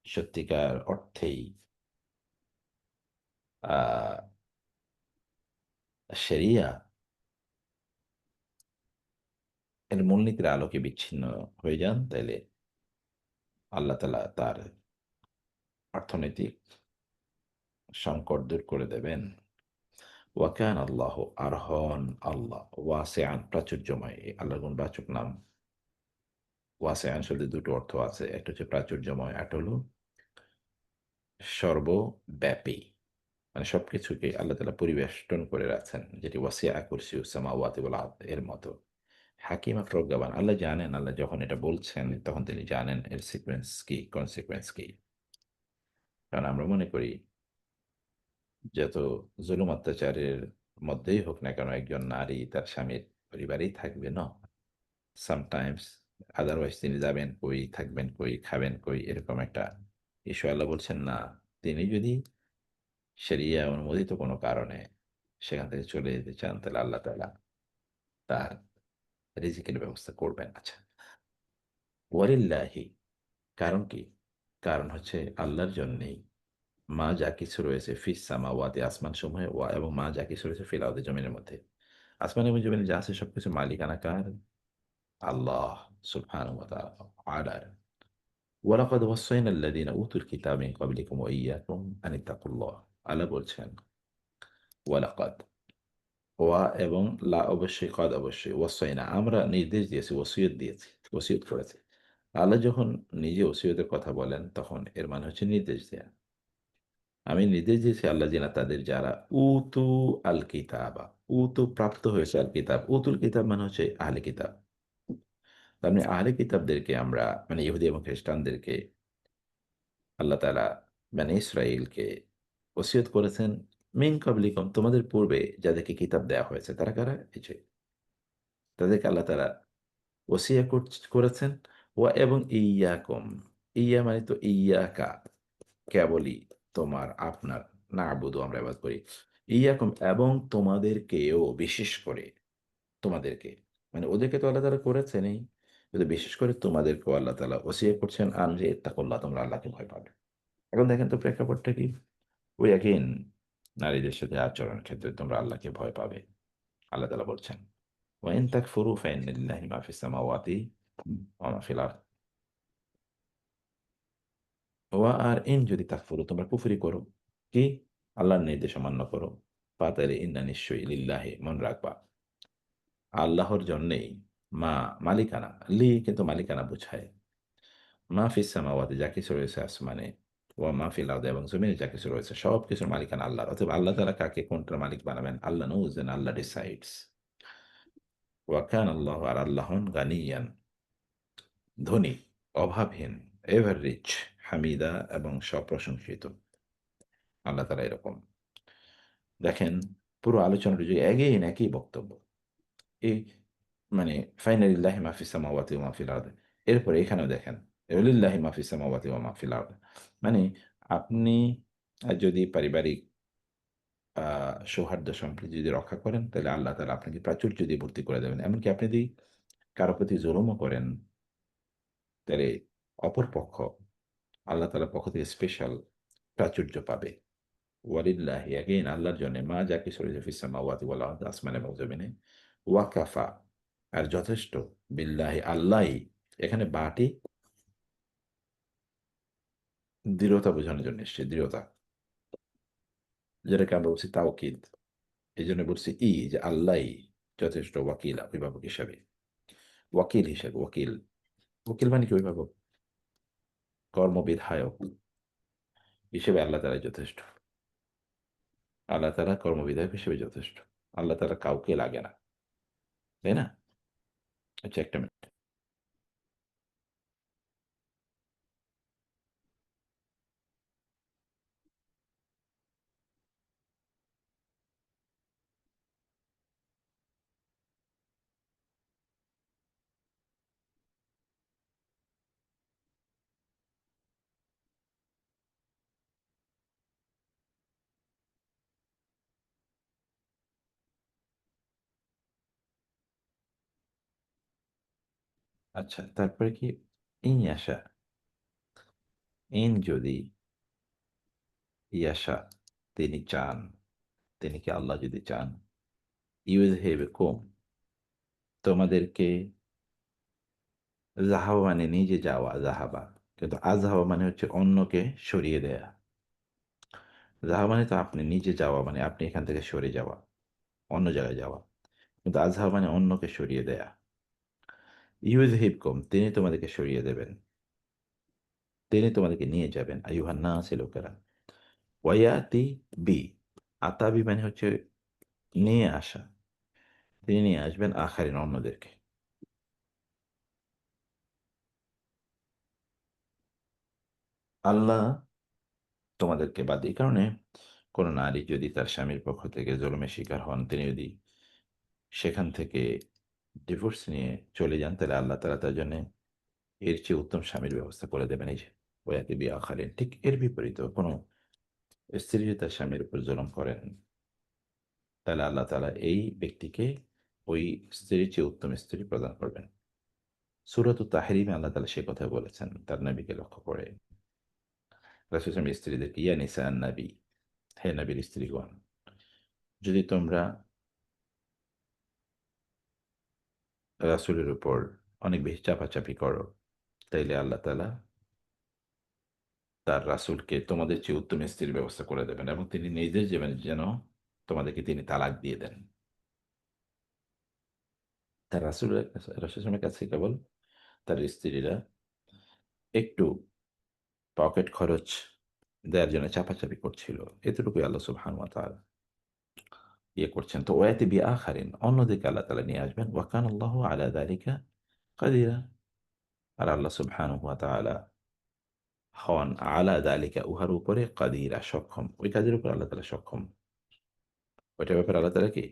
সত্যিকার অর্থেই আহ শরিয়া এর মূলনীতির আলোকে বিচ্ছিন্ন হয়ে যান, তাইলে আল্লাহ তাআলা তার অর্থনৈতিক সংকট দূর করে দেবেন। ওয়াকান আল্লাহ, আর হন আল্লাহ, ওয়াসিআন প্রাচুর্যময়। এই আল্লাহর গুণ বাচক নাম। ওয়াসিআন শব্দে দুটো অর্থ আছে, একটা হচ্ছে প্রাচুর্যময়, একটা হলো সর্বব্যাপী। মানে সবকিছুকে আল্লাহ তাআলা পরিবেষ্টন করে রাখছেন, যেটি ওয়াসিআ কুরসিয়ুস সামাওয়াতি ওয়াল আরদ এর মতো। হাকিমা প্রজ্ঞাবান, আল্লাহ জানেন, আল্লাহ যখন এটা বলছেন তখন তিনি জানেন এর সিকোয়েন্স কি, কনসিকুয়েন্স কি। কারণ আমরা মনে করি যত জুলুম অত্যাচারের মধ্যেই হোক না কেন একজন নারী তার স্বামীর পরিবারেই থাকবে না, সামটাইমস, আদারওয়াইজ তিনি যাবেন কই, থাকবেন কই, খাবেন কই, এরকম একটা ইস্যু। আল্লাহ বলছেন না, তিনি যদি শরিয়া অনুমোদিত কোনো কারণে সেখান থেকে চলে যেতে চান তাহলে আল্লাহ তাআলা তার রিজিকের ব্যবস্থা করবেন। আচ্ছা, ওয়ালিল্লাহি, কারণ কি? কারণ হচ্ছে আল্লাহর জন্যেই মা যা কিছু রয়েছে ফিস সামাওয়াতি আসমান সমূহে, ওয়া এবং মা যা কিছু রয়েছে ফিল আরদি জমিনের মধ্যে। আসমান এবং জমিনে যা আছে সবকিছু মালিকানা কার? আল্লাহ সুবহানাহু ওয়া তাআলা। ওয়ালাকাদ ওয়াসাইনা আল্লাযীনা উতুল কিতাবা মিন ক্বাবলিকুম ওয়া ইয়্যাকুম আন ইত্তাকুল্লাহ। আল্লাহ বলছেন ওয়ালাকাদ, ওয়া এবং লা অবশ্যই, কদ অবশ্যই, ওয়াসাইনা আমরা নির্দেশ দিয়েছি, ওসিয়ত দিয়েছি, ওসিয়ত করেছি। আল্লাহ যখন নিজে ওসিয়তের কথা বলেন তখন এর মানে হচ্ছে নির্দেশ দেয়া। আমি নির্দেশ দিয়েছি আল্লাযীনা তাদের যারা উতু আল কিতাবা, উতু প্রাপ্ত হয়েছে আল কিতাব, উতুল কিতাব মানে হচ্ছে আহলে কিতাব। তার মানে আহলে কিতাবদেরকে আমরা মানে ইহুদি এবং খ্রিস্টানদেরকে আল্লাহ তাআলা বনী ইসরাইলকে ওসিয়ত করেছেন মিন ক্বাবলিকুম তোমাদের পূর্বে যাদেরকে কিতাব দেওয়া হয়েছে তারা কারা? এই যে তাদেরকে আল্লাহ তাআলা ওসিয়া করেছেন। ওয়া এবং ইয়াকুম, ইয়া মানে তো ইয়াকা, কেবলই তোমার আপনার, না'বুদু আমরা ইবাদত করি। ইয়াকুম এবং তোমাদেরকেও, বিশেষ করে তোমাদেরকে, মানে ওদেরকে তো আল্লাহ তাআলা করেছেনই, কিন্তু বিশেষ করে তোমাদেরকেও আল্লাহ তাআলা ওসিয়া করছেন আন যে ইত্তাকুল্লাহ তোমরা আল্লাহকে ভয় পাবে। এখন দেখেন তো প্রেক্ষাপটটা কি? ওই এগেইন নারীদের সাথে আচরণের ক্ষেত্রে তোমরা আল্লাহকে ভয় পাবে। আল্লাহ তাআলা বলছেন, "ওয়া ইন তাকফুরু ফাইন্না লিল্লাহি মা ফিস সামাওয়াতি ওয়া মা ফিল আরদ।" ওয়া আর ইন যদি তাকফুরু তোমরা কুফরি করো, কি? আল্লাহর নির্দেশ অমান্য করো। তাহলে ইন্না নিশ্চয়ই লিল্লাহি মনে রাখবা আল্লাহর জন্যেই মা মালিকানা, কিন্তু মালিকানা বোঝায়। মা ফিস সামাওয়াতি যা কিছু রয়েছে আসমানে, ওয়া মা ফিল আরদি এবং জমিনে যা কিছু রয়েছে সবকিছুর মালিকানা আল্লাহর। অতএব আল্লাহ তাআলা কাকে কোনটার মালিক বানাবেন আল্লাহ নোজ এন্ড আল্লাহ ডিসাইডস। ওয়া কানা আল্লাহু আর আল্লাহ হন গানিয়ান ধনী, অভাবহীন, এভার রিচ, হামিদা এবং স্বপ্রশংসিত। আল্লাহ তাআলা এরকম। দেখেন পুরো আলোচনাটা যদি এগেইন একই বক্তব্য। এই মানে ফাইনালিল্লাহি মা ফিস সামাওয়াতি ওয়া মা ফিল আরদ। এরপরে এখানেও দেখেন লিল্লাহি মা ফিস সামাওয়াতি ওয়া মা ফিল আরদ। মানে আপনি যদি পারিবারিক আ সৌহার্দ্য সম্প্রীতি যদি রক্ষা করেন তাহলে আল্লাহ তাআলা আপনাকে প্রাচুর্য দিয়ে ভর্তি করে দেবেন। এমনকি আপনি যদি কারো প্রতি জুলুমও করেন তাহলে অপর পক্ষ আল্লাহ তাআলার পক্ষ থেকে স্পেশাল প্রাচুর্য পাবে। ওয়ালিল্লাহি এগেইন আল্লাহর জন্যে মা যা কিছু রয়েছে ফিস সামাওয়াতি ওয়াল আরদ আসমান এবং জমিনে। ওয়া কাফা আর যথেষ্ট, বিল্লাহি আল্লাহই, এখানে বাটি দৃঢ়তা বোঝানোর জন্য এসছে, দৃঢ়তা। যেটাকে আমরা বলছি তাওকিদ। এইজন্য বলছি যে আল্লাহই যথেষ্ট ওয়াকিল, অভিভাবক হিসাবে। ওয়াকিল হিসেবে, ওয়াকিল। উকিল মানে কি অভিভাবক? কর্মবিধায়ক হিসেবে আল্লাহ তাআলাই যথেষ্ট। আল্লাহ তাআলা কর্মবিধায়ক হিসেবে যথেষ্ট। আল্লাহ তাআলা কাউকে লাগে না। তাই না? আচ্ছা একটা মিনিট। আচ্ছা তারপরে কি ইয়াশা, যদি ইয়াশা তিনি চান, তিনি কি আল্লাহ যদি চান ইউযহিবকুম তোমাদেরকে, যাহাবা মানে নিজে যাওয়া, যাহাবা, কিন্তু আযহাবা মানে হচ্ছে অন্যকে সরিয়ে দেয়া। যাহাবা মানে তো আপনি নিজে যাওয়া, মানে আপনি এখান থেকে সরে যাওয়া, অন্য জায়গায় যাওয়া। কিন্তু আযহাবা মানে অন্যকে সরিয়ে দেয়া। ইউযহিবকুম তিনি তোমাদেরকে সরিয়ে দেবেন, তিনি তোমাদেরকে নিয়ে যাবেন আইয়ুহান নাস লোকেরা। ওয়ায়াতি বি, আতাবি মানে হচ্ছে নিয়ে আসা, তিনি নিয়ে আসবেন আখারিন অন্যদেরকে। আল্লাহ তোমাদেরকে বাদ, এই কারণে কোনো নারী যদি তার স্বামীর পক্ষ থেকে জুলুমের শিকার হন, তিনি যদি সেখান থেকে ডিভোর্স নিয়ে চলে যান, তাহলে আল্লাহ তাআলা তার জন্য এর চেয়ে উত্তম স্বামীর ব্যবস্থা করে দেবেন। এই যে ওয়ায়াতি বি আখারিন, ঠিক এর বিপরীত কোনো স্ত্রী যদি তার স্বামীর উপর জুলুম করেন তাহলে আল্লাহ তাআলা এই ব্যক্তিকে ওই স্ত্রীর চেয়ে উত্তম স্ত্রী প্রদান করবেন। সূরাতুত তাহরিমে আল্লাহ তাআলা সে কথা বলেছেন তার নবীকে লক্ষ্য করে। রাসূল সাল্লাল্লাহু আলাইহি ওয়াসাল্লাম স্ত্রীদেরকে ইয়া নিসাআন নবী, হে নবীর স্ত্রীগণ, যদি তোমরা রাসূলের উপর অনেক বেশি চাপাচাপি করো, তাইলে আল্লাহ তাআলা তার রাসূলকে তোমাদের চেয়ে উত্তম স্ত্রীর ব্যবস্থা করে দেবেন এবং তিনি নিজে যেন তোমাদেরকে তিনি তালাক দিয়ে দেন। তার রাসূলের রাসূলের কাছে কেবল তার স্ত্রীরা একটু পকেট খরচ দেওয়ার জন্য চাপাচাপি করছিল। এতটুকুই আল্লাহ সুবহানাহু ওয়া তাআলা করছেন। তো ওয়াতি বিআখারিন, অন্যদিকে আল্লাহ তাআলা নিয়ে আসবেন। ওয়া কানাল্লাহু আলা যালিকা কাদিরা। আর আল্লাহ সুবহানাহু ওয়া তাআলা হন আলা যালিকা, উহার উপরে কাদিরা, সক্ষম। ওই কাজের উপর আল্লাহ তাআলা সক্ষম। ওইটার ব্যাপারে আল্লাহ তাআলা কি?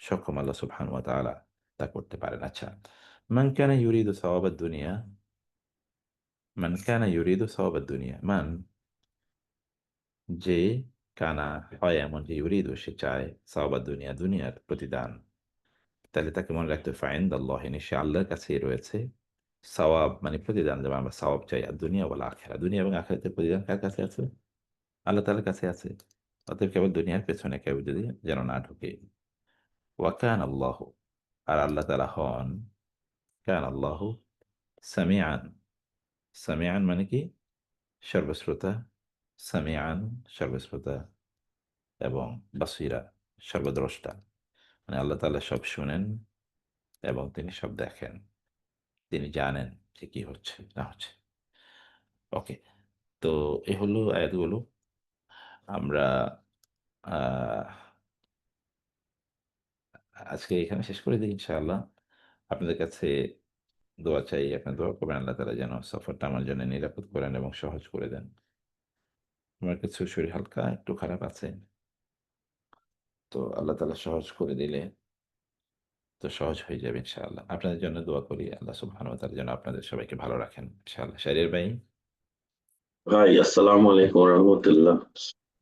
সক্ষম। আল্লাহ সুবহানাহু ওয়া তাআলা তা করতে পারেন। আচ্ছা। মান কানা ইউরিদু সাওয়াবাদ দুনিয়া, মান কানা ইউরিদু সাওয়াবাদ দুনিয়া, যে কানা হয় এমন যে ইউরিদু সে চায় সাওয়াবাদ দুনিয়া, দুনিয়ার প্রতিদান, তাহলে তাকে মনে রাখতে হবে ফাইন্দাল্লাহি, নিশ্চয়ই আল্লাহর কাছেই রয়েছে সওয়াব, মানে প্রতিদান। যেমন আমরা সওয়াব চাই আর দুনিয়া ওয়াল আখিরা, দুনিয়া এবং আখিরাতের প্রতিদান কার কাছে আছে? আল্লাহ তাআলার কাছে আছে। অতএব কেবল দুনিয়ার পেছনে কেউ যদি যেন না ঢোকে। ওয়া কানা আল্লাহু, আর আল্লাহ তাআলা হন, কানা আল্লাহু সামিআন, সামিআন মানে কি? সর্বশ্রোতা, সামিআন সর্বশ্রোতা, এবং বাসীরা সর্বদ্রষ্টা। মানে আল্লাহ তাআলা সব শুনেন এবং তিনি সব দেখেন। তিনি জানেন যে কি হচ্ছে না হচ্ছে। ওকে। তো এ হলো আয়াতগুলো। আমরা আহ, আজকে এখানে শেষ করে দিই ইনশাআল্লাহ। আপনাদের কাছে দোয়া চাই, আপনার দোয়া করবেন আল্লাহ তাআলা যেন সফরটা আমার জন্য নিরাপদ করেন এবং সহজ করে দেন। আমার কিছু শরীর হালকা একটু খারাপ আছে, তো আল্লাহ তাআলা সহজ করে দিলে তো সহজ হয়ে যাবে ইনশাআল্লাহ। আপনাদের জন্য দোয়া করি আল্লাহ সুবহানাহু ওয়া তাআলা যেন আপনাদের সবাইকে ভালো রাখেন ইনশাআল্লাহ। শাহরিয়ার ভাই। ভাই আসসালামু আলাইকুম রহমতুল্লাহ।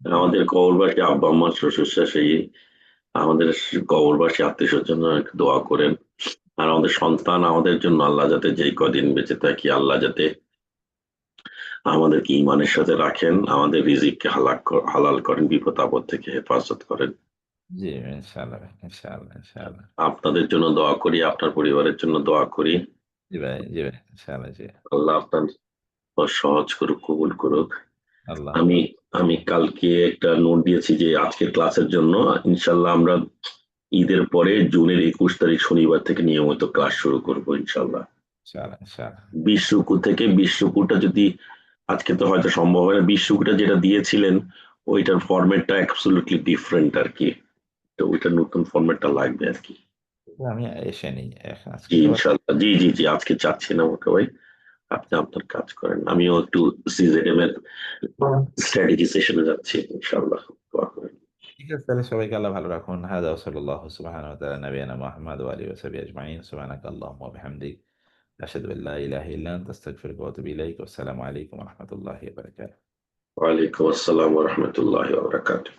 আমাদের কবরবাসী আব্বা আম্মা শ্বশুর শাশুড়ি, আমাদের কবরবাসী আত্মীয় স্বজন দোয়া করেন। আর আমাদের সন্তান, আমাদের জন্য আল্লাহ যাতে যেই কদিন বেঁচে থাকি আল্লাহ যাতে আমাদেরকে ইমানের সাথে রাখেন, আমাদের রিজিককে হালাল করেন, বিপদ আপদ থেকে হেফাজত করেন। জি ইনশাআল্লাহ ভাই, ইনশাআল্লাহ ইনশাআল্লাহ। আপনাদের জন্য দোয়া করি, আপনার পরিবারের জন্য দোয়া করি। জি ভাই, জি ভাই, ইনশাআল্লাহ। জি। আল্লাহ আপনার সহজ করুক, কবুল করুক। আল্লাহ। আমি আমি কালকে একটা নোট দিয়েছি যে আজকের ক্লাসের জন্য ইনশাল্লাহ আমরা ঈদের পরে জুনের 21 তারিখ শনিবার থেকে নিয়মিত ক্লাস শুরু করব ইনশাল্লাহ। ইনশাআল্লাহ ইনশাআল্লাহ। 20 রুকু থেকে 20 রুকুটা যদি আজকে তো হয়তো সম্ভব হয় না, 20 রুকুটা যেটা দিয়েছিলেন ওইটার ফরম্যাটটা অ্যাবসলিউটলি ডিফারেন্ট আর কি। তো ওইটার নতুন ফরম্যাটটা লাগবে আর কি। আমি এসে নেই এখন, আজকে জি তো ইনশাল্লাহ, জি জি জি, আজকে চাচ্ছি না ওকে ভাই, আপনি আপনার কাজ করেন, আমিও একটু সিজেএম এর স্ট্র্যাটেজি সেশনে যাচ্ছি ইনশাল্লাহ। দোয়া করেন। ঠিক আছে, তাহলে সবাইকে আল্লাহ ভালো রাখুন। হাদা ওয়াসাল্লাল্লাহু সুবহানাহু ওয়া তাআলা নবিয়ানা মুহাম্মদ ওয়া আলিহি ওয়া সাহবিহি আজমাইন। সুবহানাকা আল্লাহুম্মা ওয়া বিহামদিক, আশহাদু আল্লা ইলাহা ইল্লা আনতা, আস্তাগফিরুকা ওয়া আতুবু ইলাইক। ওয়াসসালামু আলাইকুম ওয়া রাহমাতুল্লাহি ওয়া বারাকাতুহু। ওয়ালাইকুম আসসালাম ওয়া রাহমাতুল্লাহি ওয়া বারাকাতুহু।